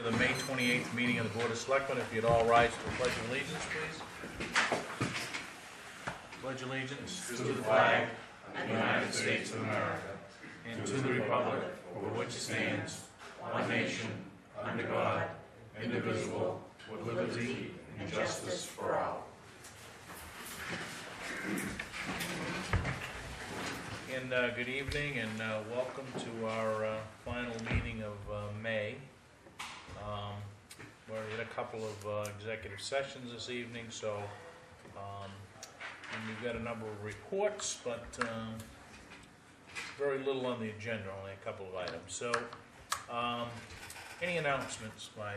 to the May 28th meeting of the Board of Selectmen. If you'd all rise to the Pledge of Allegiance, please. Pledge allegiance to the flag of the United States of America and to the republic for which it stands, one nation, under God, indivisible, with liberty and justice for all. And good evening and welcome to our final meeting of May. We already had a couple of executive sessions this evening, so and we've got a number of reports, but very little on the agenda, only a couple of items. So, any announcements by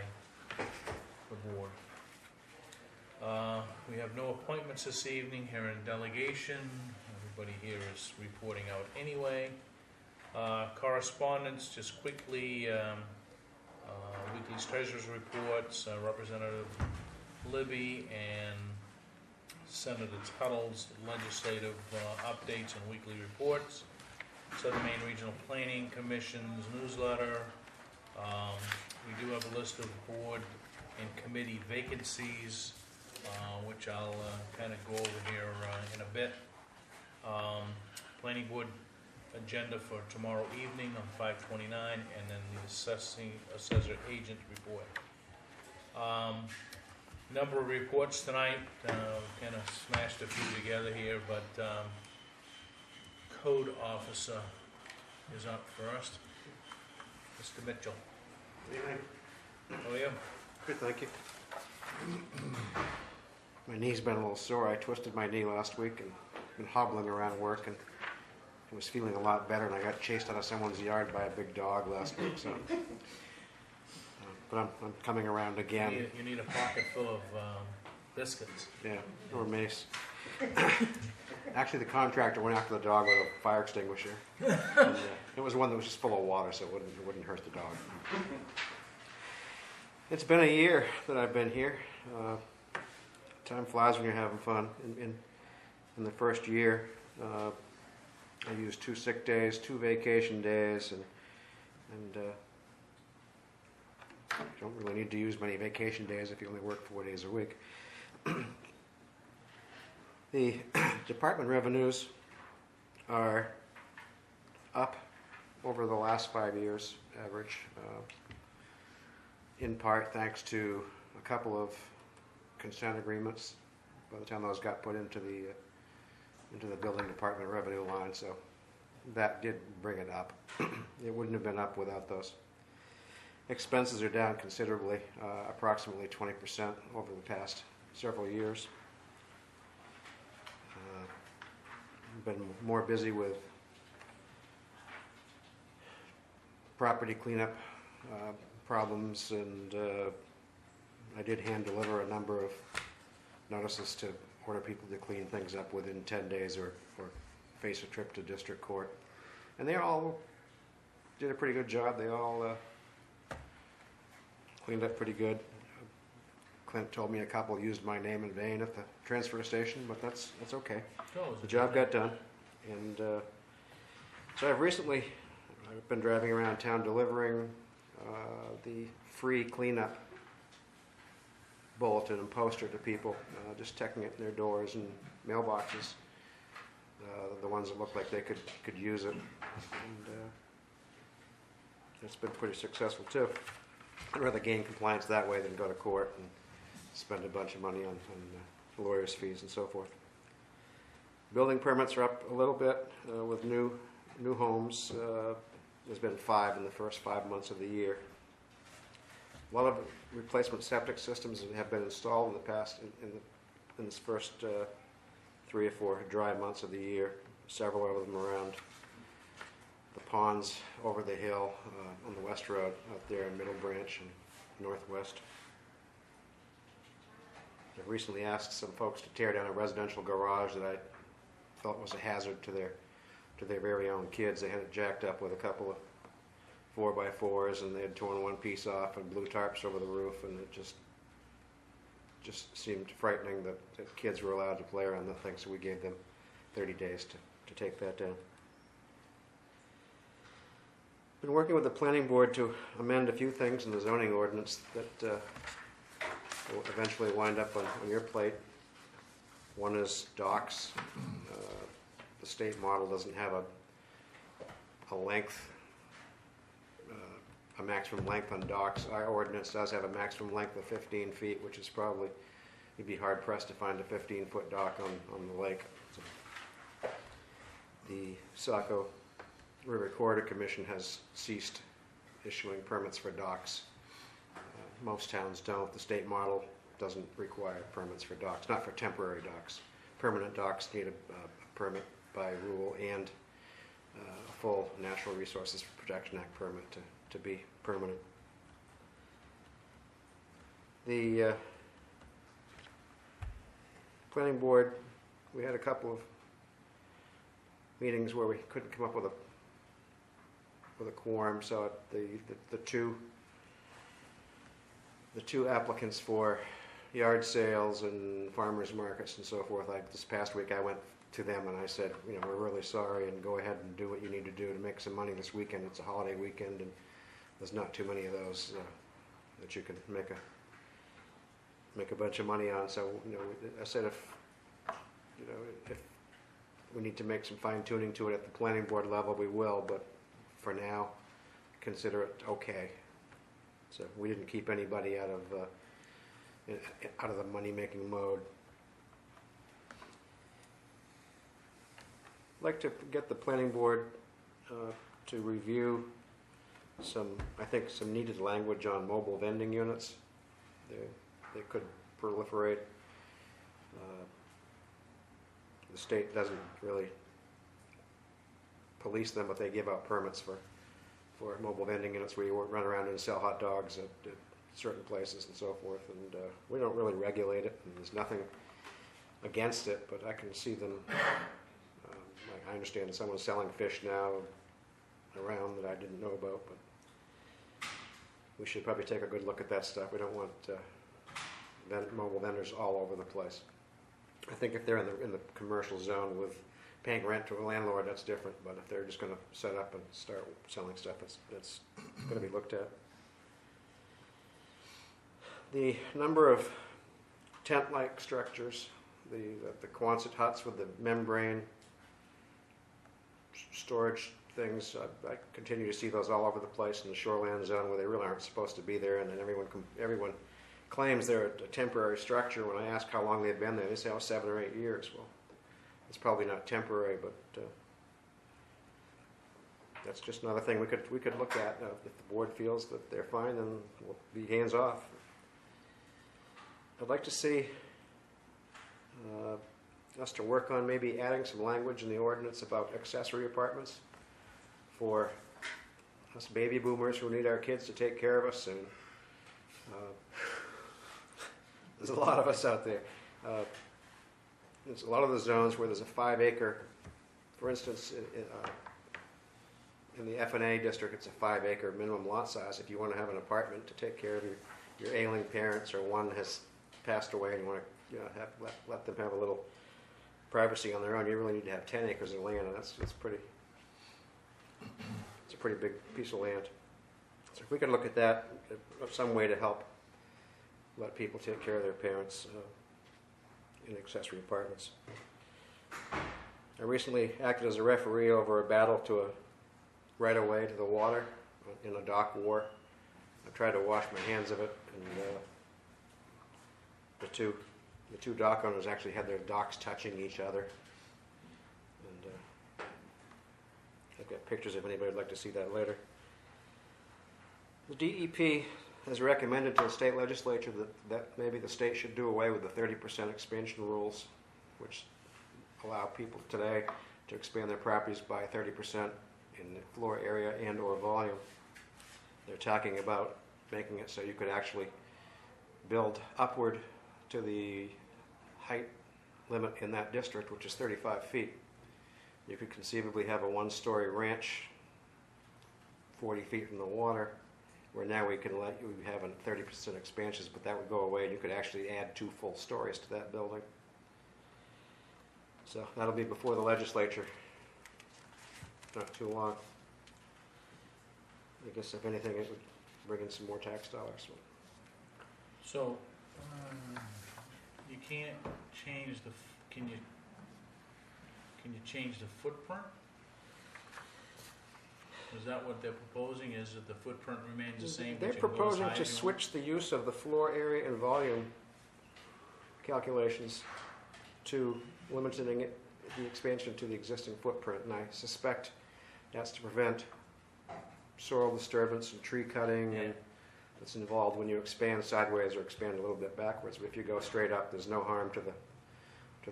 the board? We have no appointments this evening here in delegation. Everybody here is reporting out anyway. Correspondence, just quickly, weekly treasurer's reports, Representative Libby and Senator Tuttle's legislative updates and weekly reports. Southern Maine Regional Planning Commission's newsletter. We do have a list of board and committee vacancies, which I'll kind of go over here in a bit. Planning board agenda for tomorrow evening on 5/29, and then the Assessor Agent report. Number of reports tonight, kind of smashed a few together here, but Code Officer is up first. Mr. Mitchell. Good evening. How are you? Good, thank you. My knee's been a little sore. I twisted my knee last week and been hobbling around work, and I was feeling a lot better, and I got chased out of someone's yard by a big dog last week. So, but I'm coming around again. You need a pocket full of biscuits. Yeah, or mace. Actually, the contractor went after the dog with a fire extinguisher. And, it was one that was just full of water, so it wouldn't hurt the dog. It's been a year that I've been here. Time flies when you're having fun. In the first year, I used 2 sick days, 2 vacation days, and you don't really need to use many vacation days if you only work 4 days a week. The department revenues are up over the last 5 years, average, in part thanks to a couple of consent agreements. By the time those got put into the building department revenue line, so that did bring it up. It wouldn't have been up without those. Expenses are down considerably, approximately 20% over the past several years. Been more busy with property cleanup problems, and I did hand deliver a number of notices to order people to clean things up within 10 days or face a trip to district court. And they all did a pretty good job. They all cleaned up pretty good. Clint told me a couple used my name in vain at the transfer station, but that's okay. The job got done. And so I've been driving around town delivering the free cleanup bulletin and poster to people, just tucking it in their doors and mailboxes, the ones that look like they could use it. And it's been pretty successful too. I'd rather gain compliance that way than go to court and spend a bunch of money on lawyers' fees and so forth. Building permits are up a little bit with new homes. There's been 5 in the first 5 months of the year. A lot of replacement septic systems have been installed in the past in this first 3 or 4 dry months of the year. Several of them around the ponds over the hill on the West Road out there in Middle Branch and Northwest. I've recently asked some folks to tear down a residential garage that I felt was a hazard to their very own kids. They had it jacked up with a couple of 4x4s, and they had torn one piece off and blew tarps over the roof, and it just seemed frightening that kids were allowed to play around that thing, so we gave them 30 days to take that down. Been working with the planning board to amend a few things in the zoning ordinance that will eventually wind up on your plate. One is docks. The state model doesn't have a length, a maximum length on docks. Our ordinance does have a maximum length of 15 feet, which is probably, you'd be hard pressed to find a 15-foot dock on the lake. So the Saco River Corridor Commission has ceased issuing permits for docks. Most towns don't. The state model doesn't require permits for docks, not for temporary docks. Permanent docks need a permit by rule and a full Natural Resources Protection Act permit to be permanent. The planning board, we had a couple of meetings where we couldn't come up with a quorum, so the two applicants for yard sales and farmers markets and so forth, this past week I went to them and I said, we're really sorry, and go ahead and do what you need to do to make some money this weekend. It's a holiday weekend and there's not too many of those that you can make a bunch of money on. So I said if we need to make some fine tuning to it at the planning board level, we will, but for now, consider it okay. So we didn't keep anybody out of the money-making mode. I'd like to get the planning board to review some needed language on mobile vending units. They could proliferate. The state doesn't really police them, but they give out permits for mobile vending units where you run around and sell hot dogs at certain places and so forth. And we don't really regulate it, and there's nothing against it, but I can see them. I understand that someone's selling fish now around that I didn't know about, but we should probably take a good look at that stuff. We don't want mobile vendors all over the place. I think if they're in the commercial zone with paying rent to a landlord, that's different. But if they're just going to set up and start selling stuff, that's going to be looked at. The number of tent-like structures, the Quonset huts with the membrane storage things, I continue to see those all over the place in the shoreland zone where they really aren't supposed to be there, and then everyone claims they're a temporary structure. When I ask how long they've been there, they say, 7 or 8 years. Well, it's probably not temporary, but that's just another thing we could look at. If the board feels that they're fine, then we'll be hands off. I'd like to see us to work on maybe adding some language in the ordinance about accessory apartments for us baby boomers who need our kids to take care of us, and there's a lot of us out there. There's a lot of the zones where there's a 5-acre, for instance, in the F&A district, it's a 5-acre minimum lot size. If you want to have an apartment to take care of your ailing parents, or one has passed away and you want to let them have a little privacy on their own, you really need to have 10 acres of land, and it's a pretty big piece of land. So if we could look at that, some way to help let people take care of their parents in accessory apartments. I recently acted as a referee over a battle to a right-of-way to the water in a dock war. I tried to wash my hands of it, and the two dock owners actually had their docks touching each other. And I've got pictures if anybody would like to see that later. The DEP has recommended to the state legislature that maybe the state should do away with the 30% expansion rules, which allow people today to expand their properties by 30% in the floor area and or volume. They're talking about making it so you could actually build upward to the height limit in that district, which is 35 feet. You could conceivably have a 1-story ranch 40 feet from the water, where now we can let you have a 30% expansions, but that would go away and you could actually add 2 full stories to that building. So that'll be before the legislature, not too long. I guess if anything, it would bring in some more tax dollars. So, you can't change can you change the footprint? Is that what they're proposing, is that the footprint remains the same? They're but you can go as proposing high to as you want? switch the use of the floor area and volume calculations to limiting it, the expansion to the existing footprint, and I suspect that's to prevent soil disturbance and tree cutting Yeah. and that's involved when you expand sideways or expand a little bit backwards. But if you go straight up, there's no harm to the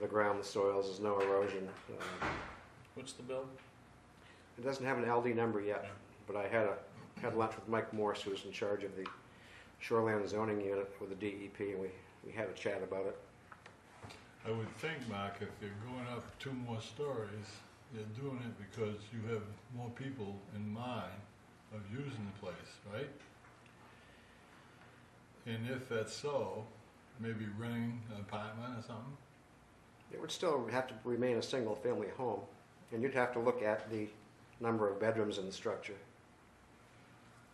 ground, the soils, there's no erosion. What's the bill? It doesn't have an LD number yet, Yeah. but I had lunch with Mike Morse, who's in charge of the shoreline zoning unit with the DEP, and we had a chat about it. I would think, Mark, if you're going up 2 more stories, you're doing it because you have more people in mind of using the place, right? And if that's so, maybe renting an apartment or something? It would still have to remain a single-family home, and you'd have to look at the number of bedrooms in the structure.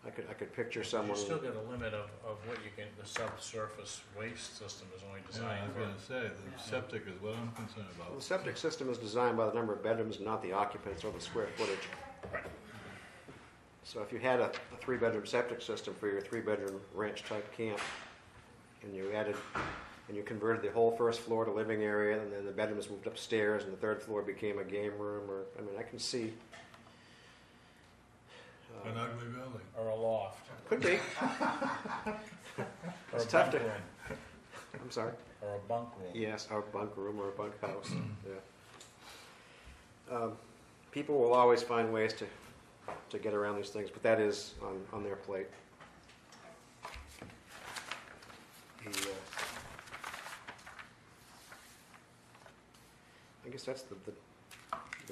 I could picture You someone. still got a limit of what you can, the subsurface waste system is only Yeah, I designed was for. gonna say, the septic is what I'm concerned The about. septic system is designed by the number of bedrooms, not the occupants or the square footage. Right. So if you had a 3-bedroom septic system for your 3-bedroom ranch-type camp, and you converted the whole first floor to living area, and then the bedrooms moved upstairs, and the 3rd floor became a game room, or, I mean, I can see. An ugly building. Or a loft. Could be. Or It's a tough bunk to- room. I'm sorry. Or a bunk room. Yes, or a bunk room or a bunk house. Yeah. People will always find ways to get around these things, but that is on their plate. I guess that's the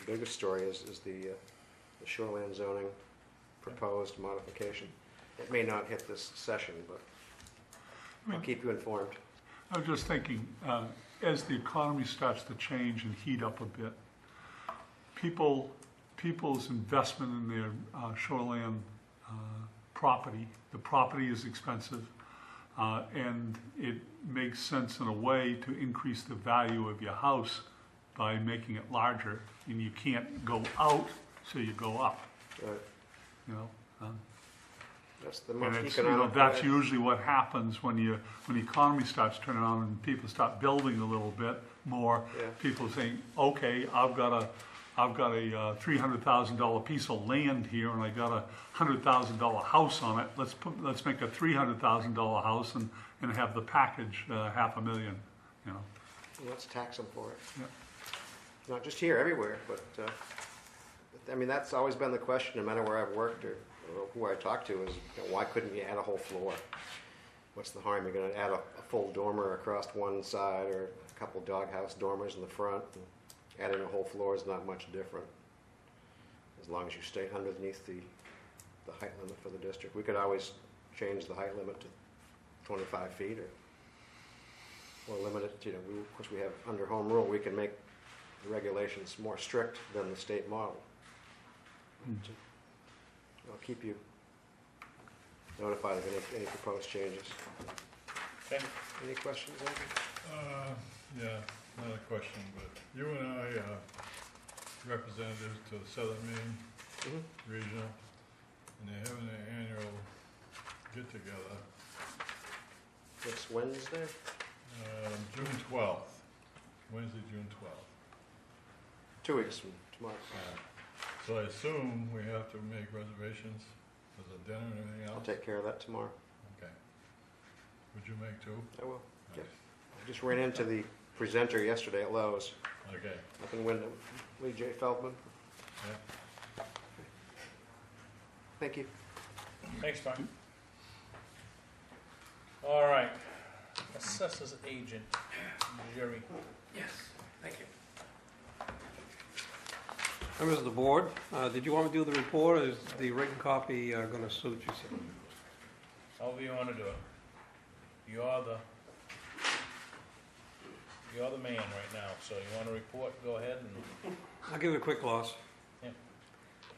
biggest story is the shoreline zoning proposed modification. It may not hit this session, but I'll keep you informed. I was just thinking, as the economy starts to change and heat up a bit, people's investment in their shoreline property, the property is expensive, and it makes sense in a way to increase the value of your house by making it larger, and you can't go out, so you go up, Right. you know? That's the And most it's, economic that's way. usually what happens when the economy starts turning on and people start building a little bit more. Yeah. People saying, okay, I've got a $300,000 piece of land here and I got a $100,000 house on it. Let's make a $300,000 house and have the package $500,000, you know. Well, let's tax them for it. Yeah. Not just here, everywhere, but I mean, that's always been the question, no matter where I've worked or who I talk to, is why couldn't you add a whole floor? What's the harm? You're going to add a full dormer across one side or a couple doghouse dormers in the front. And adding a whole floor is not much different, as long as you stay underneath the height limit for the district. We could always change the height limit to 25 feet or limit it to, of course we have under home rule, we can make the regulations more strict than the state model. I'll keep you notified of any proposed changes. Okay. Any questions, Andrew? Yeah, not a question, but you and I are representatives to Southern Maine Regional, and they're having an annual get-together, Next Wednesday? June 12th, Wednesday, June 12th. 2 weeks from tomorrow. So I assume we have to make reservations for the dinner and everything I'll else? take care of that tomorrow. Okay. Would you make 2? I will. Nice. I just ran into the presenter yesterday at Lowe's, Okay, up in Wyndham, Lee J. Feldman. yeah. Thank you. Thanks, Tom. All right. Assessors Agent, Jerry. Yes, thank you. Members of the board, did you want to do the report, or is the written copy going to suit you? Sir? However you want to do it. You're the man right now, so you want to report, go ahead and, I'll give it a quick gloss. Yeah.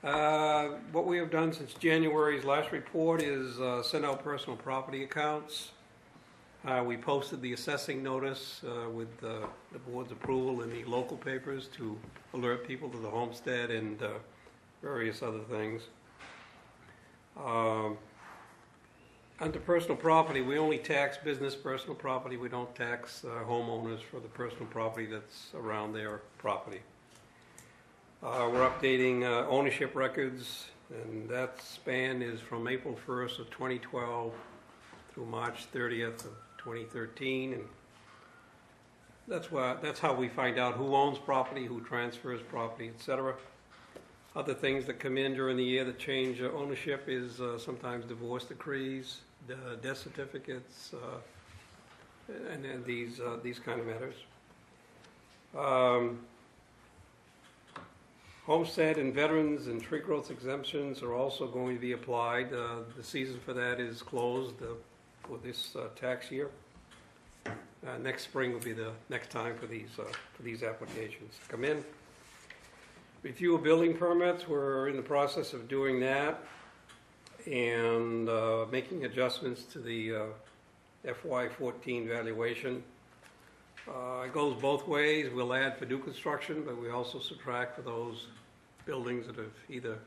What we have done since January's last report is send out personal property accounts. We posted the assessing notice with the board's approval in the local papers to alert people to the homestead and various other things. Under personal property, we only tax business personal property. We don't tax homeowners for the personal property that's around their property. We're updating ownership records, and that span is from April 1st of 2012 through March 30th of 2013, and that's how we find out who owns property, who transfers property, etc. Other things that come in during the year that change ownership is sometimes divorce decrees, death certificates, and then these kind of matters. Homestead and veterans and tree growth exemptions are also going to be applied. The season for that is closed for this tax year. Next spring will be the next time for these applications to come in. Review of building permits, we're in the process of doing that and making adjustments to the FY14 valuation. It goes both ways. We'll add for new construction, but we also subtract for those buildings that have either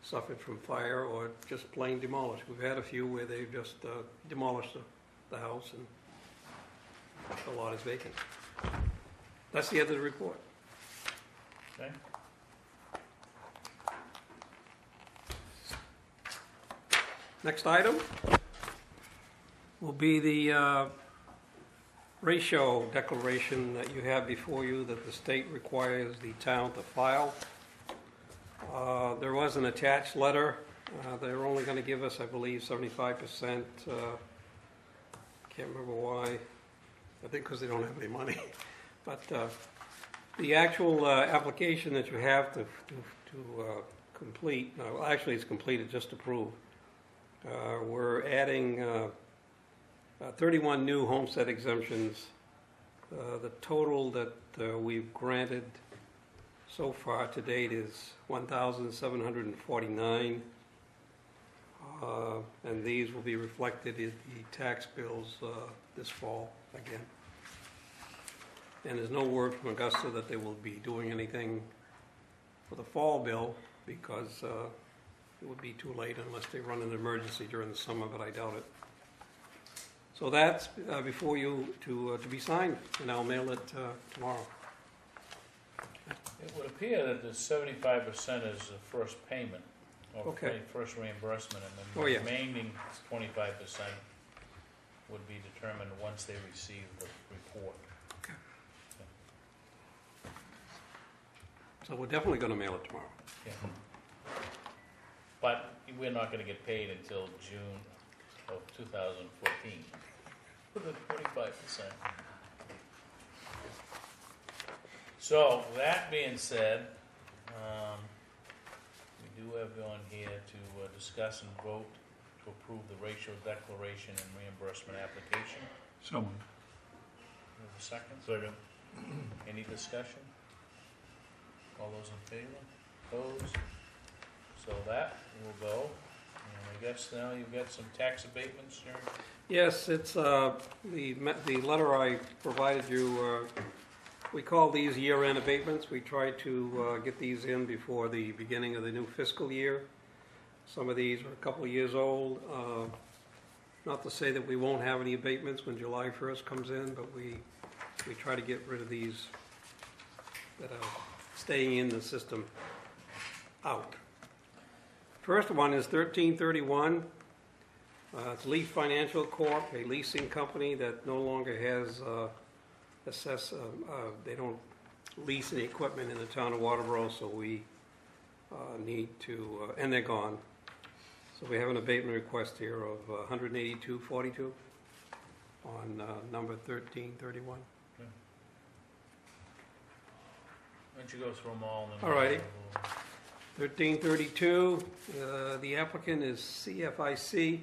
suffered from fire or just plain demolished. We've had a few where they've just demolished the house and the lot is vacant. That's the end of the report. Okay. Next item will be the ratio declaration that you have before you that the state requires the town to file. There was an attached letter. They're only going to give us, I believe, 75%. Can't remember why. I think because they don't have any money. But the actual application that you have to complete, well, actually it's completed, just approved. We're adding 31 new homestead exemptions. The total that we've granted so far to date is 1,749. And these will be reflected in the tax bills this fall again. And there's no word from Augusta that they will be doing anything for the fall bill because it would be too late unless they run an emergency during the summer, but I doubt it. So that's before you to be signed, and I'll mail it tomorrow. It would appear that the 75% is the first payment, or Okay. first reimbursement, and then Oh, yeah. the remaining 25% would be determined once they receive the report. Okay. So we're definitely going to mail it tomorrow. Yeah. But we're not gonna get paid until June of 2014 for the 25%. So, that being said, we do have on here to discuss and vote to approve the ratio declaration and reimbursement application. So moved. We have a second? Second. Any discussion? All those in favor? Opposed? So that will go. And I guess now you've got some tax abatements here. Yes, it's the letter I provided you. We call these year-end abatements. We try to get these in before the beginning of the new fiscal year. Some of these are a couple of years old. Not to say that we won't have any abatements when July 1st comes in, but we try to get rid of these that are staying in the system out. First one is 1331. It's Leaf Financial Corp., a leasing company that no longer has they don't lease any equipment in the town of Waterboro, so we need to, and they're gone. So we have an abatement request here of $182.42 on number 1331. Why don't you go through them all? And then All righty. 1332, the applicant is CFIC.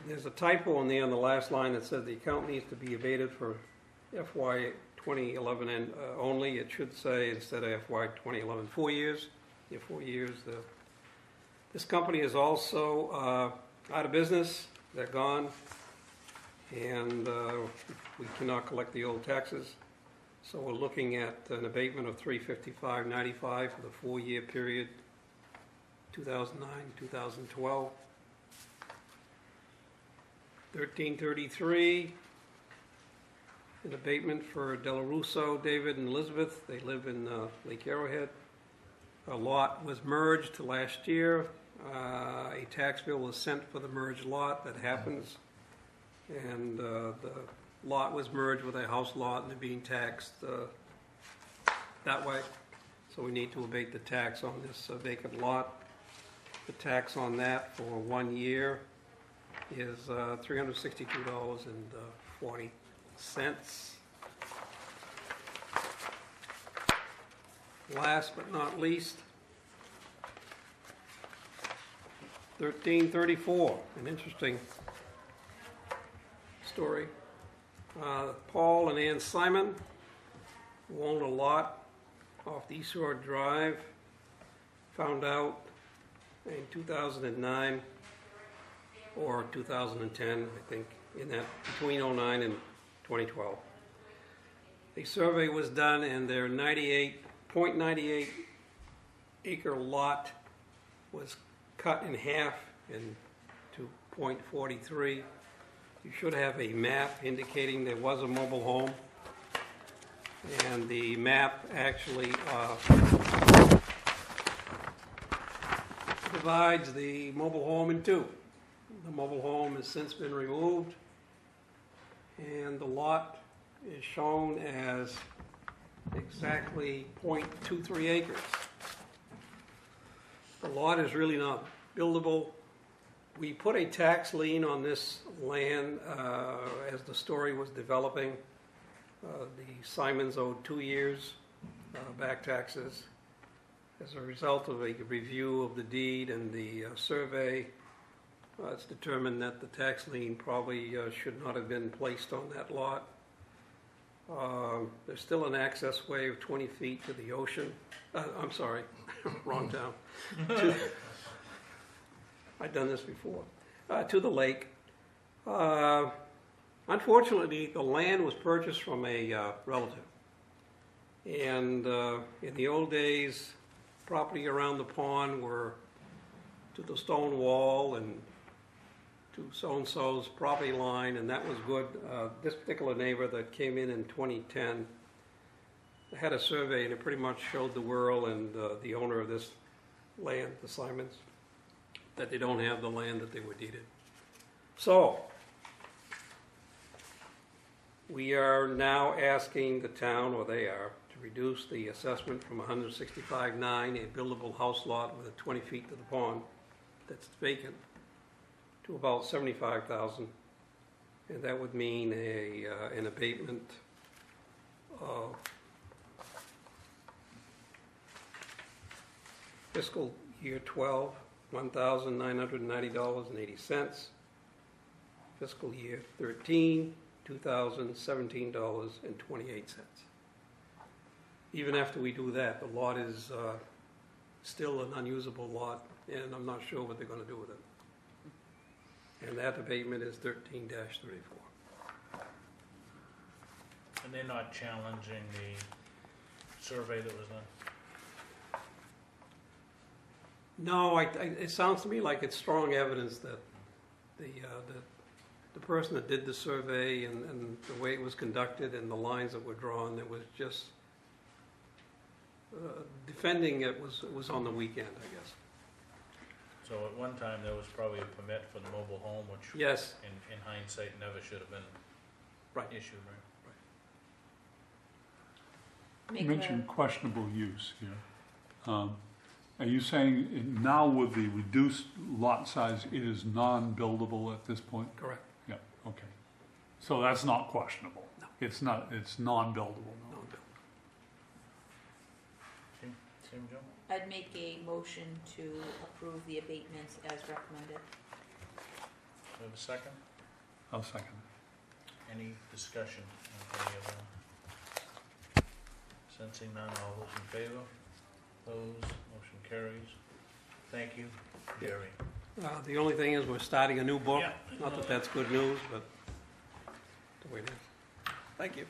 There's a typo in there on the last line that says the account needs to be abated for FY 2011 and only. It should say, instead of FY 2011, 4 years. Yeah, 4 years. This company is also out of business. They're gone. And we cannot collect the old taxes. So we're looking at an abatement of $355.95 for the 4-year period, 2009, 2012. 1333, an abatement for Delarusso, David, and Elizabeth. They live in Lake Arrowhead. A lot was merged last year. A tax bill was sent for the merged lot. That happens. And the lot was merged with a house lot, and they're being taxed that way. So we need to abate the tax on this vacant lot. The tax on that for 1 year is $362.40. Last but not least, 1334, an interesting story. Paul and Ann Simon, who own a lot off the East Shore Drive, found out in 2009 or 2010, I think, in that between 09 and 2012. A survey was done, and their 98.98 acre lot was cut in half into 0.43. You should have a map indicating there was a mobile home, and the map actually divides the mobile home in two. The mobile home has since been removed, and the lot is shown as exactly 0.23 acres. The lot is really not buildable. We put a tax lien on this land as the story was developing. The Simons owed 2 years back taxes. As a result of a review of the deed and the survey, it's determined that the tax lien probably should not have been placed on that lot. There's still an access way of 20 feet to the ocean. I'm sorry, wrong town. I've done this before. To the lake. Unfortunately, the land was purchased from a relative. And in the old days, property around the pond were to the stone wall and to so-and-so's property line, and that was good. This particular neighbor that came in 2010 had a survey, and it pretty much showed the world and the owner of this land, the Simons, that they don't have the land that they were deeded. So, we are now asking the town, or they are, to reduce the assessment from $165,900, a buildable house lot with 20 feet to the pond that's vacant, to about $75,000, and that would mean an abatement of fiscal year 12, $1,990.80. Fiscal year 13, $2,017.28. Even after we do that, the lot is still an unusable lot, and I'm not sure what they're going to do with it. And that abatement is 13-34. And they're not challenging the survey that was done? No, it sounds to me like it's strong evidence that the person that did the survey and the way it was conducted and the lines that were drawn, it was just defending it was on the weekend, I guess. So at one time, there was probably a permit for the mobile home, which Yes. in hindsight never should have been Right. issued, right? You mentioned questionable use here. Are you saying now with the reduced lot size, it is non-buildable at this point? Correct. Yeah, okay. So that's not questionable? No. It's non-buildable? No. Same, Joe? I'd make a motion to approve the abatements as recommended. Do we have a second? I'll second. Any discussion on any of them? Sensing none, all those in favor? Opposed, motion carries. Thank you, Gary. The only thing is, we're starting a new book. Yeah. Not that that's good news, but the way it is. Thank you.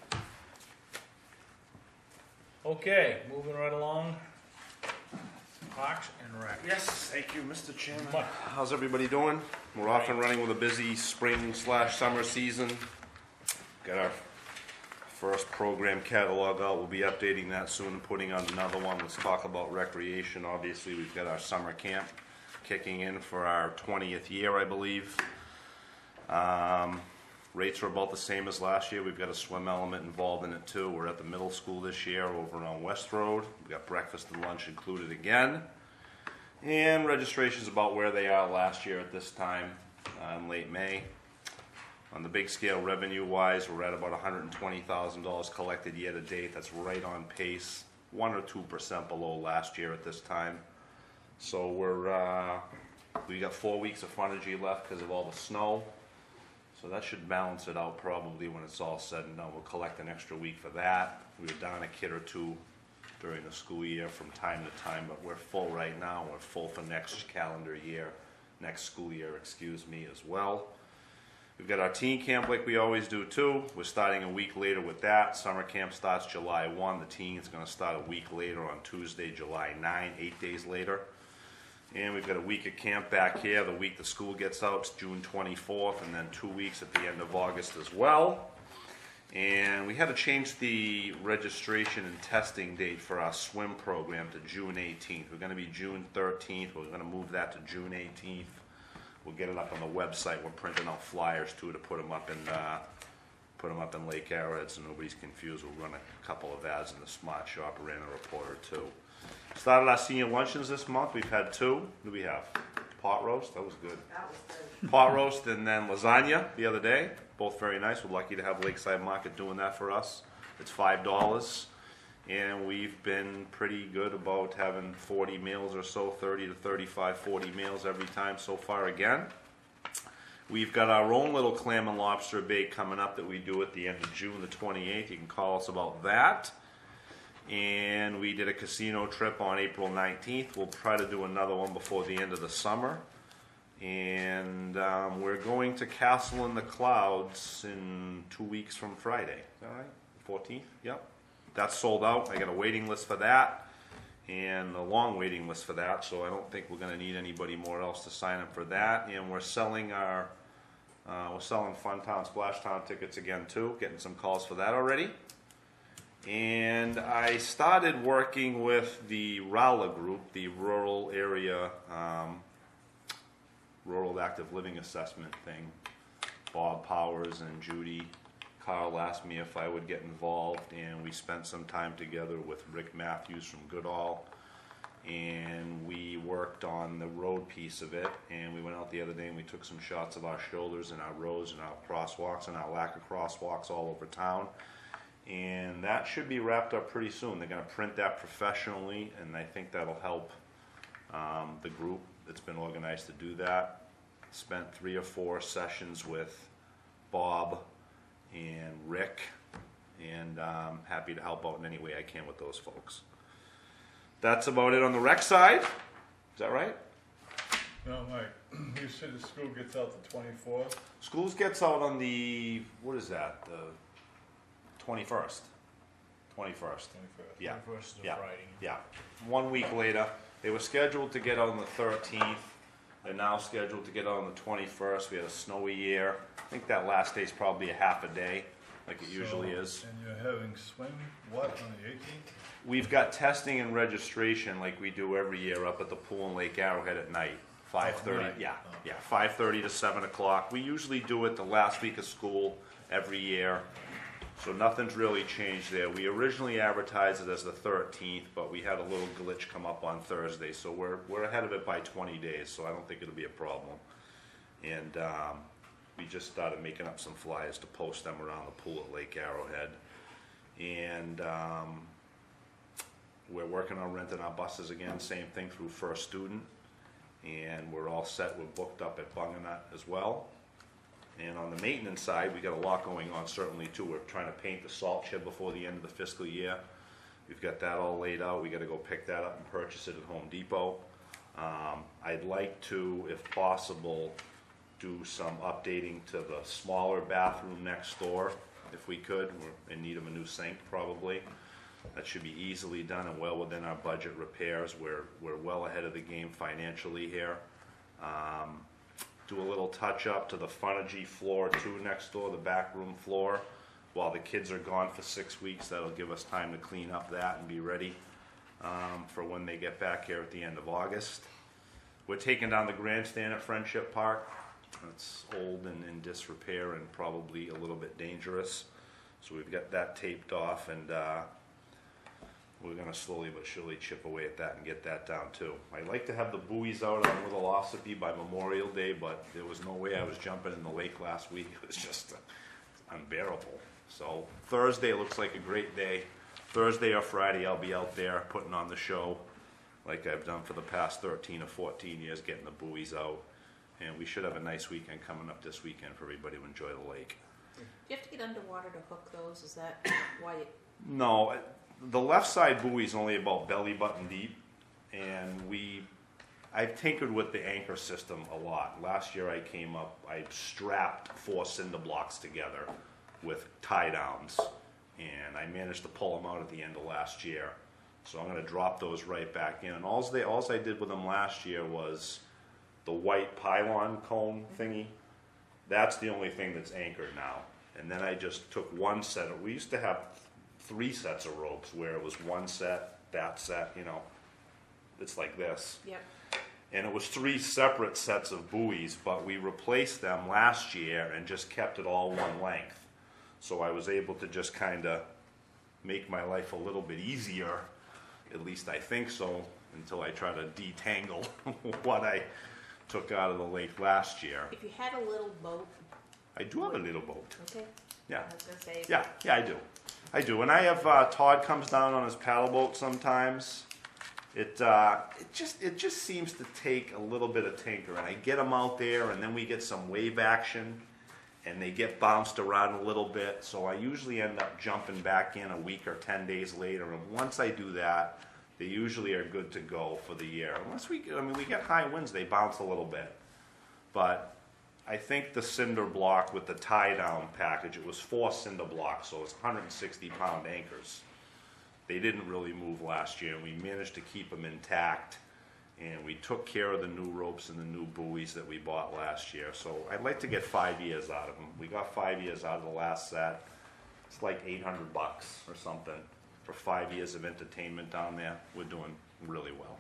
Okay, moving right along. Parks and Rec. Yes, thank you, Mr. Chairman. Mike. How's everybody doing? We're off and running with a busy spring/summer season. Got our first program catalog out. We'll be updating that soon and putting on another one. Let's talk about recreation. Obviously, we've got our summer camp kicking in for our 20th year, I believe. Rates are about the same as last year. We've got a swim element involved in it too. We're at the middle school this year over on West Road. We've got breakfast and lunch included again. And registration's about where they are last year at this time in late May. On the big scale, revenue-wise, we're at about $120,000 collected year to date. That's right on pace, 1 or 2% below last year at this time. So we got 4 weeks of frontage left because of all the snow. So that should balance it out probably when it's all said and done. We'll collect an extra week for that. We were down a kid or two during the school year from time to time, but we're full right now. We're full for next calendar year, next school year, excuse me, as well. We've got our teen camp like we always do too. We're starting a week later with that. Summer camp starts July 1. The teen is going to start a week later on Tuesday, July 9, 8 days later. And we've got a week of camp back here. The week the school gets out is June 24th, and then 2 weeks at the end of August as well. And we had to change the registration and testing date for our swim program to June 18th. We're going to be June 13th. We're going to move that to June 18th. We'll get it up on the website. We're printing out flyers too to put them up in Lake Arrowhead so nobody's confused. We'll run a couple of ads in the Smart Shop, ran a report or two. Started our senior luncheons this month. We've had 2. What do we have? Pot roast. That was good. That was good. Pot roast and then lasagna the other day. Both very nice. We're lucky to have Lakeside Market doing that for us. It's $5. And we've been pretty good about having 40 meals or so, 30 to 35, 40 meals every time so far again. We've got our own little clam and lobster bake coming up that we do at the end of June the 28th. You can call us about that. And we did a casino trip on April 19th. We'll try to do another one before the end of the summer. And we're going to Castle in the Clouds in 2 weeks from Friday. Is that right? 14th? Yep. That's sold out. I got a waiting list for that and a long waiting list for that, so I don't think we're going to need anybody more else to sign up for that. And we're selling Funtown Splashtown tickets again too, getting some calls for that already. And I started working with the RALA group, the Rural Area Rural Active Living Assessment thing. Bob Powers and Judy Carl asked me if I would get involved, and we spent some time together with Rick Matthews from Goodall, and we worked on the road piece of it. And we went out the other day and we took some shots of our shoulders and our roads and our crosswalks and our lack of crosswalks all over town. And that should be wrapped up pretty soon. They're going to print that professionally, and I think that'll help the group that's been organized to do that. Spent 3 or 4 sessions with Bob and Rick, and I'm happy to help out in any way I can with those folks. That's about it on the rec side. Is that right? No, Mike, you said the school gets out the 24th? Schools gets out on the, what is that, the 21st. 21st. Yeah. 21st is a Yeah. Friday. Yeah, 1 week later. They were scheduled to get out on the 13th. They're now scheduled to get out on the 21st. We had a snowy year. I think that last day's probably a half a day, like it usually is. And you're having swim, what, on the 18th? We've got testing and registration like we do every year up at the pool in Lake Arrowhead at night. 5:30, night. yeah, Oh. yeah, 5:30 to 7 o'clock. We usually do it the last week of school every year. So nothing's really changed there. We originally advertised it as the 13th, but we had a little glitch come up on Thursday, so we're ahead of it by 20 days, so I don't think it'll be a problem. And we just started making up some flyers to post them around the pool at Lake Arrowhead. And we're working on renting our buses again, same thing through First Student. And we're all set. We're booked up at Bunganut as well. And on the maintenance side, we got a lot going on certainly too. We're trying to paint the salt shed before the end of the fiscal year. We've got that all laid out. We gotta go pick that up and purchase it at Home Depot. I'd like to, if possible, do some updating to the smaller bathroom next door, if we could. We're in need of a new sink, probably. That should be easily done and well within our budget repairs. We're well ahead of the game financially here. Do a little touch up to the frontage floor too next door, the back room floor. While the kids are gone for 6 weeks, that'll give us time to clean up that and be ready for when they get back here at the end of August. We're taking down the grandstand at Friendship Park. It's old and in disrepair and probably a little bit dangerous. So we've got that taped off, and we're gonna slowly but surely chip away at that and get that down too. I'd like to have the buoys out on Little Ossipee by Memorial Day, but there was no way I was jumping in the lake last week. It was just unbearable. So Thursday looks like a great day. Thursday or Friday I'll be out there putting on the show like I've done for the past 13 or 14 years, getting the buoys out. And we should have a nice weekend coming up this weekend for everybody to enjoy the lake. Do you have to get underwater to hook those? Is that why you... No, the left side buoy is only about belly button deep, and I've tinkered with the anchor system a lot. Last year I came up, I strapped 4 cinder blocks together with tie downs, and I managed to pull them out at the end of last year. So I'm going to drop those right back in. And all I did with them last year was the white pylon cone thingy. That's the only thing that's anchored now. And then I just took one set. We used to have 3 sets of ropes where it was one set, that set, you know, it's like this. Yep. And it was 3 separate sets of buoys, but we replaced them last year and just kept it all one length. So I was able to just kind of make my life a little bit easier, at least I think so, until I try to detangle what I took out of the lake last year. If you had a little boat... I do have a little boat. Okay. Yeah. I was going to say... Yeah, I do. And I have, Todd comes down on his paddle boat sometimes. It just seems to take a little bit of tinker. And I get them out there, and then we get some wave action, and they get bounced around a little bit. So I usually end up jumping back in a week or 10 days later. And once I do that, they usually are good to go for the year. Unless we get high winds, they bounce a little bit. But I think the cinder block with the tie-down package, it was 4 cinder blocks, so it's 160-pound anchors. They didn't really move last year, and we managed to keep them intact. And we took care of the new ropes and the new buoys that we bought last year. So I'd like to get 5 years out of them. We got 5 years out of the last set. It's like $800 or something for 5 years of entertainment down there. We're doing really well.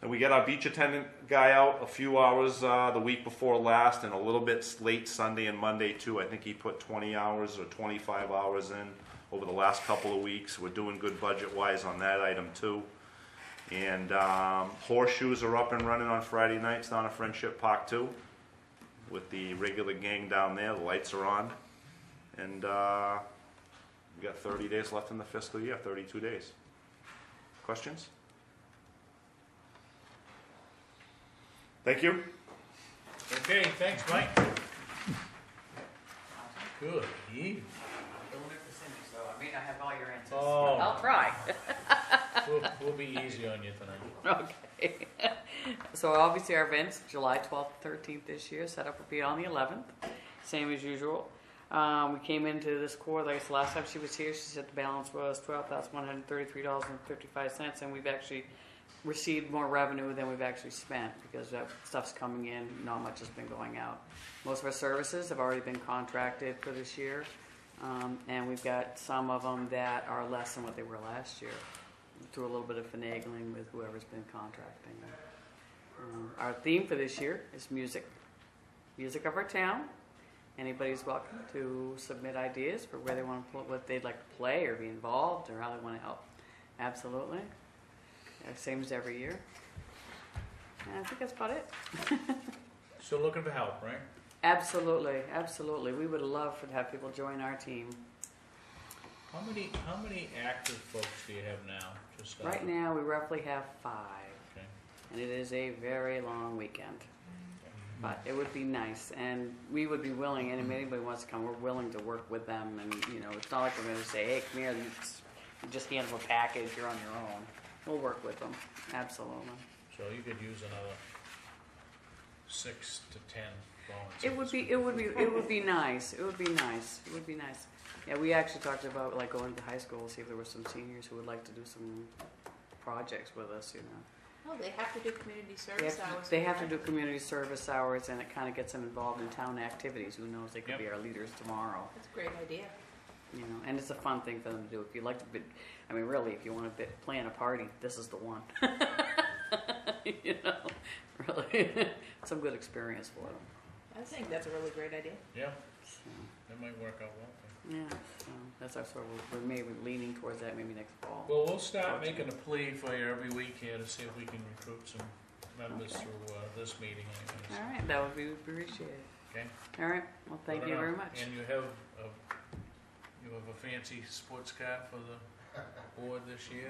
And we get our beach attendant guy out a few hours the week before last, and a little bit late Sunday and Monday too. I think he put 20 hours or 25 hours in over the last couple of weeks. We're doing good budget-wise on that item too. And horseshoes are up and running on Friday nights down at Friendship Park too, with the regular gang down there. The lights are on. And we've got 30 days left in the fiscal year, 32 days. Questions? Thank you. Okay, thanks, Mike. Good evening. Don't look for Cindy, so I may not have all your answers. Oh. I'll try. We'll be easy on you tonight. Okay. So obviously our events, July 12th, 13th this year, set up will be on the 11th, same as usual. We came into this quarter, like the last time she was here, she said the balance was $12,133.55, and we've actually received more revenue than we've actually spent because that stuff's coming in, not much has been going out. Most of our services have already been contracted for this year, and we've got some of them that are less than what they were last year through a little bit of finagling with whoever's been contracting. Our theme for this year is music of our town. Anybody's welcome to submit ideas for where they want to, what they'd like to play or be involved or how they want to help. Absolutely. Same as every year. And I think that's about it. Still looking for help, right? Absolutely, absolutely. We would love to have people join our team. How many active folks do you have now? Just Right now, we roughly have 5. Okay. And it is a very long weekend. But it would be nice, and we would be willing, and if anybody wants to come, we're willing to work with them. And, you know, it's not like we're going to say, hey, come here, You just hand them a package, you're on your own. We'll work with them, absolutely. So you could use another 6 to 10 volunteers. It would be nice, it would be nice. Yeah, we actually talked about like going to high school, see if there were some seniors who would like to do some projects with us, you know. Oh, they have to do community service hours. They have to do community service hours, and it kind of gets them involved in town activities. Who knows, they could Yep. be our leaders tomorrow. That's a great idea. You know, and it's a fun thing for them to do. If you like to, I mean, really, if you want to plan a party, this is the one. You know, really, some good experience for them. I think that's a really great idea. Yeah, So, that might work out well. yeah, so that's our sort of, we're maybe leaning towards that maybe next fall. Well, we'll start making a plea for you every week here to see if we can recruit some members Okay. through this meeting anyways. All right, that would be appreciated. Okay? All right, well, thank Put it you on. very much. And you have a fancy sports car for the board this year?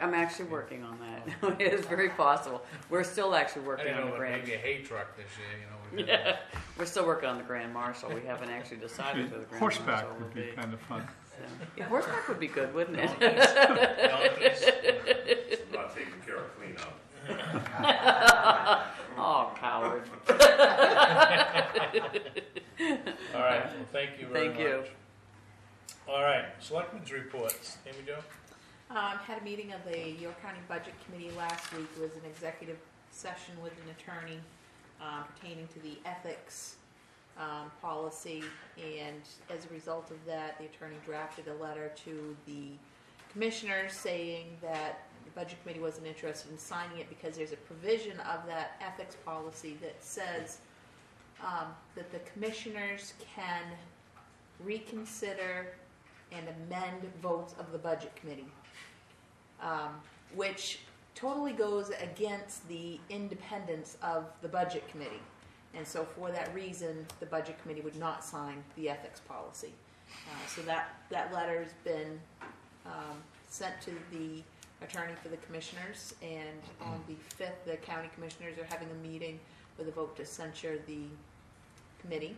I'm actually working on that. It is very possible. We're still actually I working didn't on know, the but grand. maybe a hay truck this year, you know. we could- Yeah, we're still working on the Grand Marshal. We haven't actually decided who the Grand Horseback Marshal would be kind of fun. So, yeah, horseback would be good, wouldn't it? Donkeys. I'm not taking care of cleanup. Oh, coward. All right, well, thank you very much. Thank you. All right, selectmen's reports. Amy Jo? Had a meeting of the York County Budget Committee last week. It was an executive session with an attorney pertaining to the ethics policy, and as a result of that, the attorney drafted a letter to the commissioners saying that the Budget Committee wasn't interested in signing it because there's a provision of that ethics policy that says that the commissioners can reconsider and amend votes of the Budget Committee, which totally goes against the independence of the Budget Committee. And so for that reason, the Budget Committee would not sign the ethics policy. So that letter's been sent to the attorney for the commissioners, and on the 5th, the county commissioners are having a meeting with a vote to censure the committee.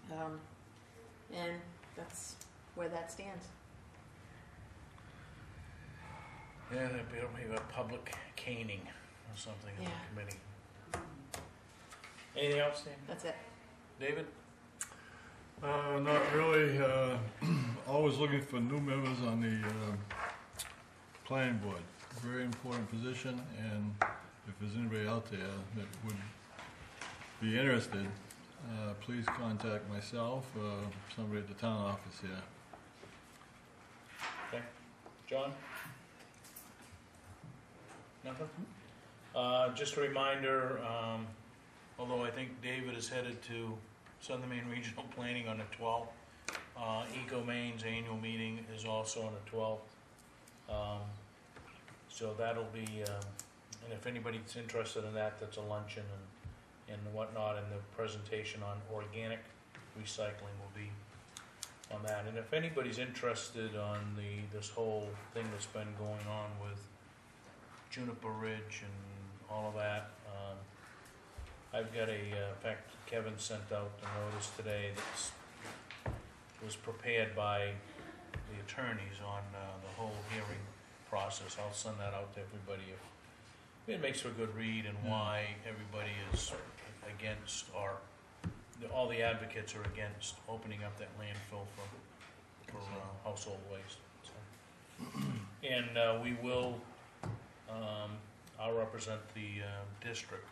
And that's where that stands. Yeah, there'll be a public caning or something in Yeah. the committee. Anything else, Dan? That's it. David? Not really. Always looking for new members on the planning board. Very important position, and if there's anybody out there that would be interested, please contact myself or somebody at the town office here. Okay. John? Nothing? Just a reminder, although I think David is headed to Southern Maine Regional Planning on the 12th, Eco Maine's annual meeting is also on the 12th. So that'll be, and if anybody's interested in that, that's a luncheon and whatnot, and the presentation on organic recycling will be on that. And if anybody's interested on this whole thing that's been going on with Juniper Ridge and all of that, I've got in fact, Kevin sent out the notice today that was prepared by the attorneys on the whole hearing process. I'll send that out to everybody. It makes for a good read and why everybody is against, or all the advocates are against opening up that landfill for household waste. So. And we will, I'll represent the district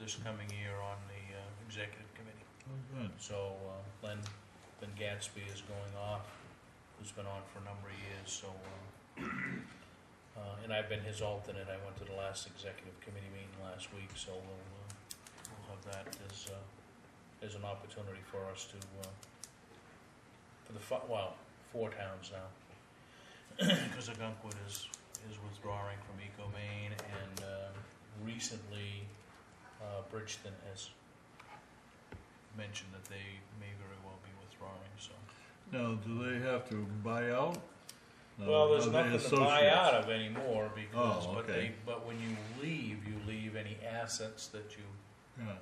this coming year on the executive committee. Oh, good. So Len Gatsby is going off, who's been on for a number of years. So, and I've been his alternate. I went to the last executive committee meeting last week, so we'll have that as an opportunity for us to for the 4 towns now, because Agunkwood is withdrawing from Eco Maine, and recently Bridgeton has mentioned that they may very well be withdrawing. So. Now, do they have to buy out? No, Well, there's are they nothing to buy associates? out of anymore because, Oh, okay. but when you leave any assets that you Yeah.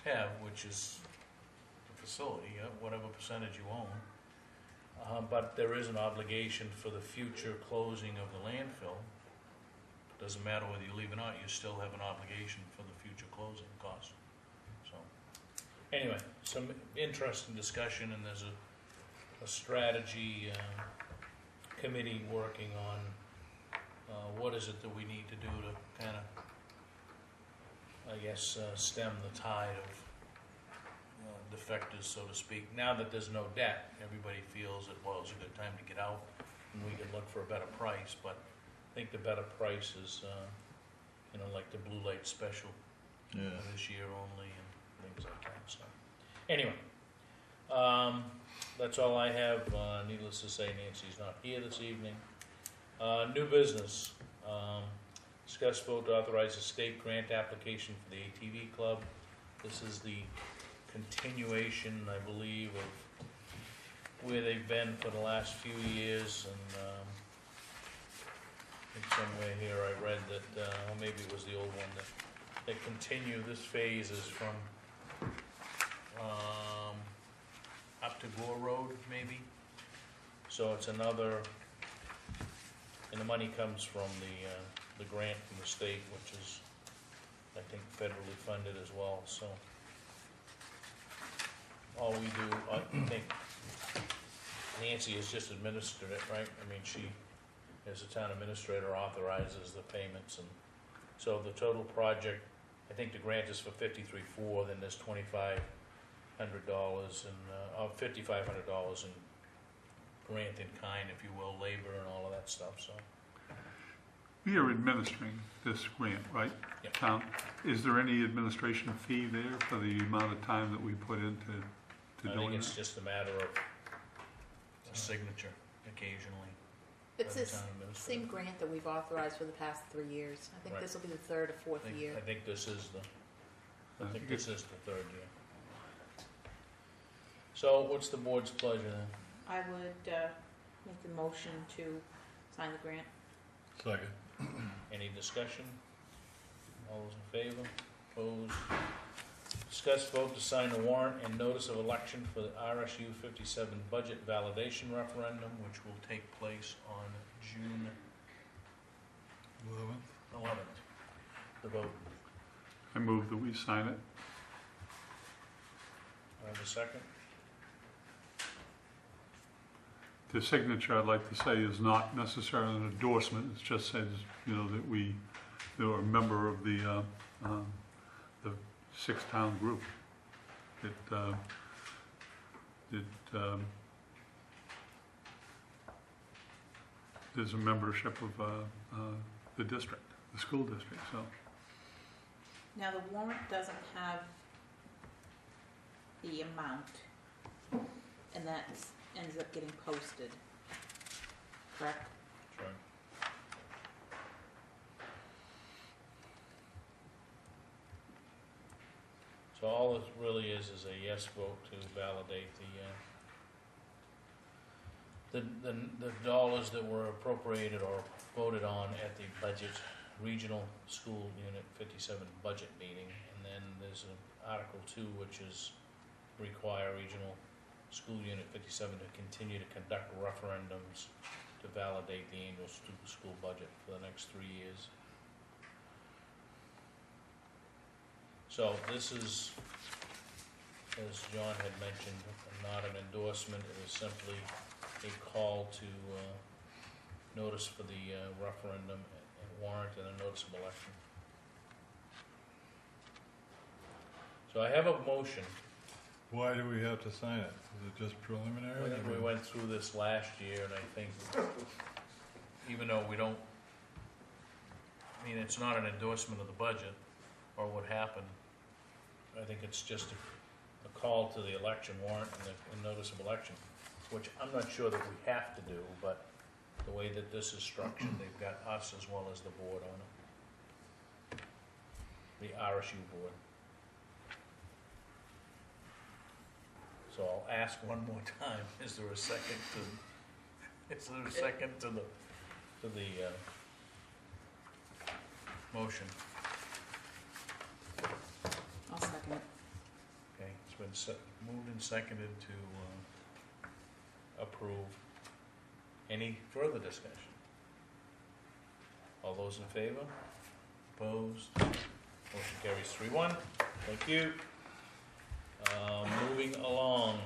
have, which is the facility, whatever percentage you own, But there is an obligation for the future closing of the landfill. Doesn't matter whether you leave or not, you still have an obligation for the future closing costs. So, anyway, some interesting discussion, and there's a strategy committee working on what is it that we need to do to kind of, I guess, stem the tide of defectors, so to speak. Now that there's no debt, everybody feels that, well, it's a good time to get out and we can look for a better price. But I think the better price is, like the blue light special this year only and things like that. So, anyway, that's all I have. Needless to say, Nancy's not here this evening. New business. Discuss vote to authorize a state grant application for the ATV club. This is the continuation, I believe, of where they've been for the last few years. And I think somewhere here I read that, or maybe it was the old one, that they continue. This phase is from up to Gore Road, maybe. So it's another, and the money comes from the grant from the state, which is, I think, federally funded as well. So all we do, I think Nancy has just administered it, right? I mean, she, as a town administrator, authorizes the payments, and so the total project, I think the grant is for $53,400, then there's $2,500 and $5,500 in grant in kind, if you will, labor and all of that stuff. So We are administering this grant, right? Yep. Town, is there any administration fee there for the amount of time that we put into I doing think it's that? just a matter of a signature occasionally. It's by the this town administrator. same grant that we've authorized for the past 3 years. I think Right. this will be the third or fourth year. I think this is the third year. So what's the board's pleasure then? I would make the motion to sign the grant. Second. Any discussion? All those in favor? Opposed? Discuss vote to sign the warrant and notice of election for the RSU 57 budget validation referendum, which will take place on June 11th. The vote. I move that we sign it. I have a second. The signature, I'd like to say, is not necessarily an endorsement. It just says, that we are a member of the 6-town group. There's a membership of the district, the school district. So Now, the warrant doesn't have the amount, and that ends up getting posted, correct? Sure. So all it really is a yes vote to validate the dollars that were appropriated or voted on at the budget, regional school unit 57 budget meeting. And then there's an Article 2, which is require regional school unit 57 to continue to conduct referendums to validate the annual school budget for the next 3 years. So this is, as John had mentioned, not an endorsement. It is simply a call to notice for the referendum and warrant and a notice of election. So I have a motion. Why do we have to sign it? Is it just preliminary? We went through this last year, and I think even though we don't, it's not an endorsement of the budget or what happened. I think it's just a call to the election warrant and the notice of election, which I'm not sure that we have to do, but the way that this is structured, they've got us as well as the board on it. The RSU board. So I'll ask one more time, is there a second to the motion? I'll second it. Okay, it's been moved and seconded to approve. Any further discussion? All those in favor? Opposed? Motion carries 3-1. Thank you. Moving along.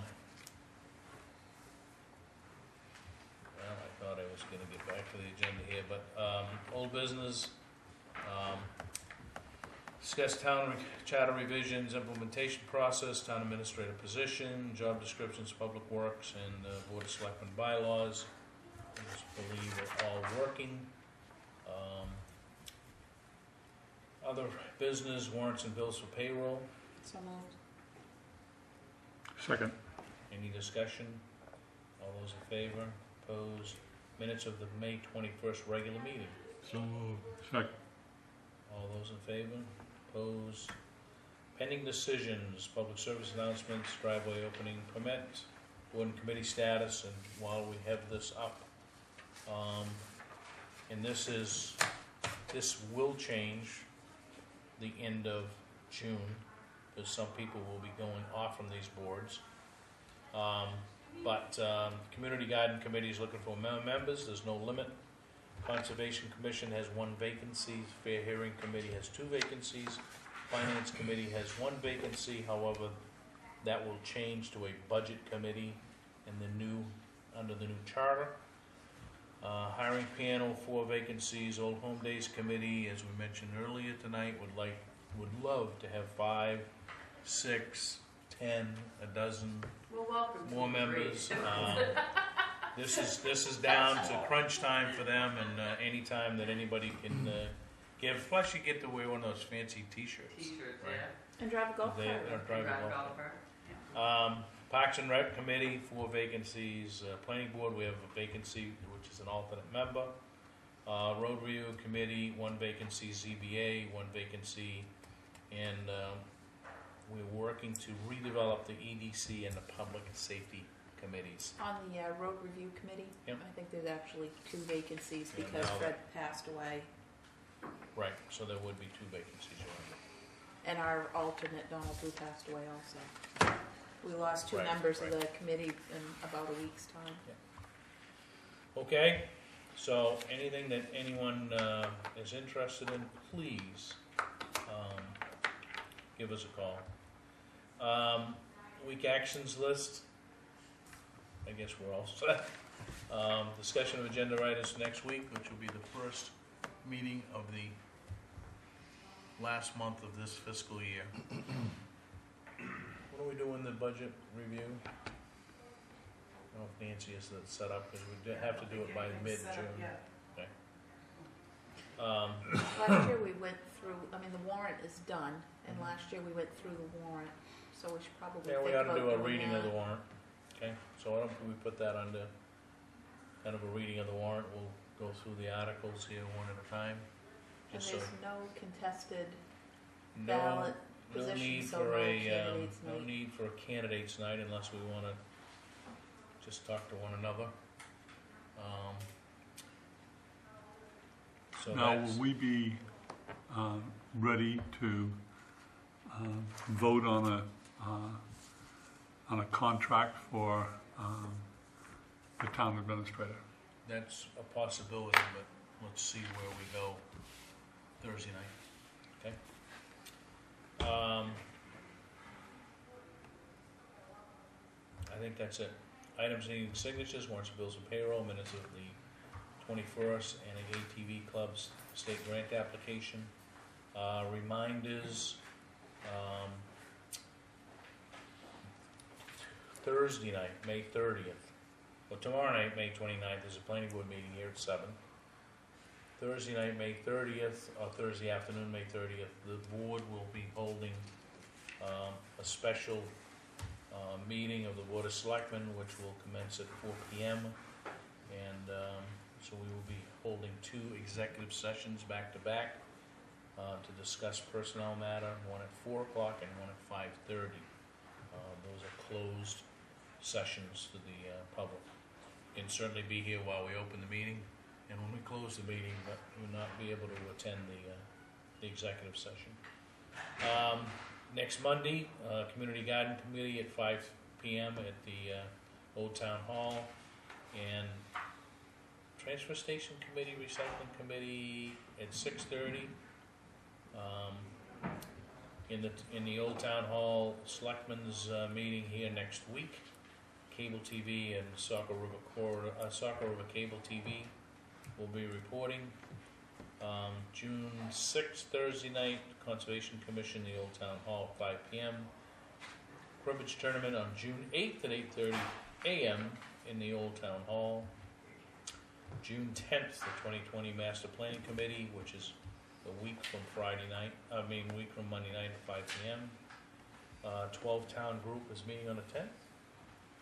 Well, I thought I was gonna get back to the agenda here, but, old business, discuss town charter revisions, implementation process, town administrator position, job descriptions, public works, and board of selectmen bylaws. I just believe we're all working. Other business, warrants and bills for payroll. So moved. Second. Any discussion? All those in favor? Opposed? Minutes of the May 21st regular meeting. So moved. Second. All those in favor? Opposed? Pending decisions, public service announcements, driveway opening permit, board and committee status, and while we have this up, and this will change the end of June, because some people will be going off from these boards. But Community Garden Committee is looking for members, there's no limit. Conservation Commission has 1 vacancy, Fair Hearing Committee has 2 vacancies, Finance Committee has 1 vacancy, however, that will change to a Budget Committee under the new charter. Hiring panel, 4 vacancies, Old Home Days Committee, as we mentioned earlier tonight, would love to have 5, 6, 10, a dozen Well, welcome. more members. This is down to crunch time for them, and any time that anybody can give. Plus, you get to wear one of those fancy T-shirts. T-shirts, right? And drive a golf They cart. are driving golf. Parks and Rec Committee, 4 vacancies. Planning Board, we have a vacancy, which is an alternate member. Road Review Committee, 1 vacancy. ZBA, 1 vacancy. And we're working to redevelop the EDC and the Public Safety Committees. On the road review committee, Yep. I think there's actually 2 vacancies Yeah, because now Fred passed away. Right, so there would be 2 vacancies. And our alternate, Donald Blue, passed away also. We lost 2 Right, members of right. the committee in about a week's time. Okay, so anything that anyone is interested in, please give us a call. Week actions list. I guess we're all set. Discussion of agenda items next week, which will be the first meeting of the last month of this fiscal year. What are we doing the budget review? I don't know if Nancy has that set up, because we have to do it by mid-June. Okay. Last year we went through, the warrant is done, and last year we went through the warrant, so we should probably Yeah, think we ought about to do a doing reading of the that. warrant. Okay, so why don't we put that under kind of a reading of the warrant? We'll go through the articles here one at a time. And Just there's so no contested no, ballot no position, need so for no a candidates no night. need for a candidates night unless we want to just talk to one another. So Now, that's, will we be ready to vote on a contract for the town administrator? that's a possibility, but let's see where we go Thursday night. Okay. I think that's it. Items needing signatures, warrants, bills, and payroll, minutes of the 21st, and an ATV Club's state grant application. Reminders, Thursday night, May 30th. Well, tomorrow night, May 29th, there's a planning board meeting here at 7. Thursday night, May 30th, or Thursday afternoon, May 30th, the board will be holding a special meeting of the Board of Selectmen, which will commence at 4 p.m. And so we will be holding 2 executive sessions back to back to discuss personnel matter, one at 4 o'clock and one at 5:30. Those are closed sessions to the public. You can certainly be here while we open the meeting, and when we close the meeting, but you will not be able to attend the executive session. Next Monday, Community Garden Committee at 5 p.m. at the Old Town Hall. And Transfer Station Committee, Recycling Committee at 6:30. In the Old Town Hall, Selectmen's meeting here next week. Cable TV and Saco River Cable TV will be reporting. June 6th, Thursday night, Conservation Commission, the Old Town Hall, 5 p.m. Cribbage Tournament on June 8th at 8:30 a.m. in the Old Town Hall. June 10th, the 2020 Master Planning Committee, which is a week from week from Monday night at 5 p.m. 12-town group is meeting on the 10th.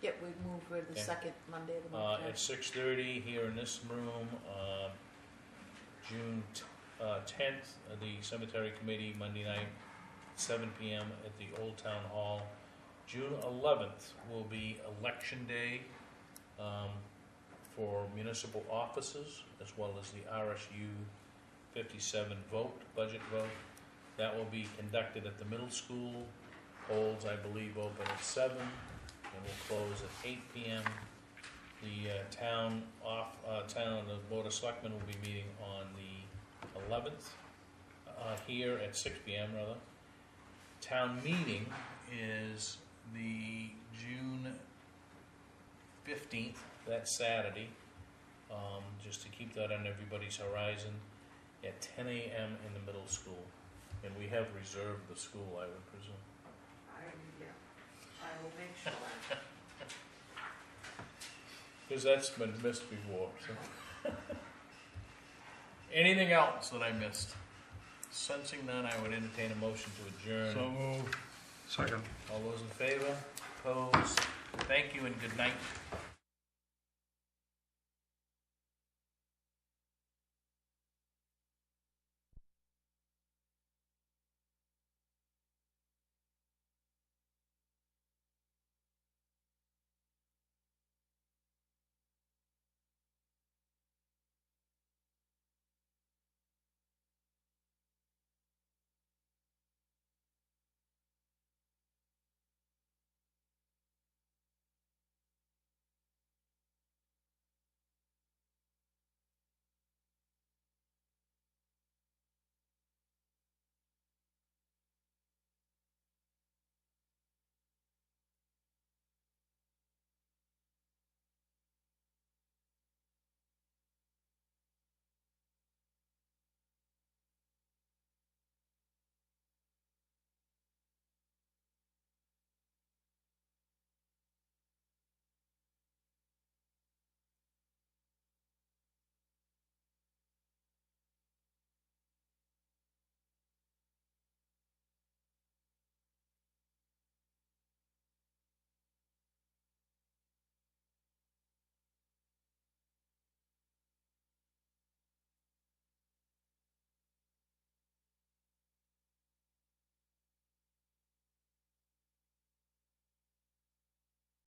Yep, we moved for the Okay. second Monday of the month. At 6:30 here in this room. June 10th, the Cemetery Committee, Monday night, 7 p.m. at the Old Town Hall. June 11th will be Election Day for municipal offices, as well as the RSU 57 budget vote. That will be conducted at the middle school. Polls, I believe, open at 7 and will close at 8 p.m. The the Board of Selectmen will be meeting on the 11th, here at 6 p.m. rather. Town meeting is the June 15th, that's Saturday, just to keep that on everybody's horizon, at 10 a.m. in the middle school. And we have reserved the school, I would presume. I will make sure. Because that's been missed before, so. Anything else that I missed? Sensing none, I would entertain a motion to adjourn. So moved. Second. All those in favor? Opposed? Thank you and good night.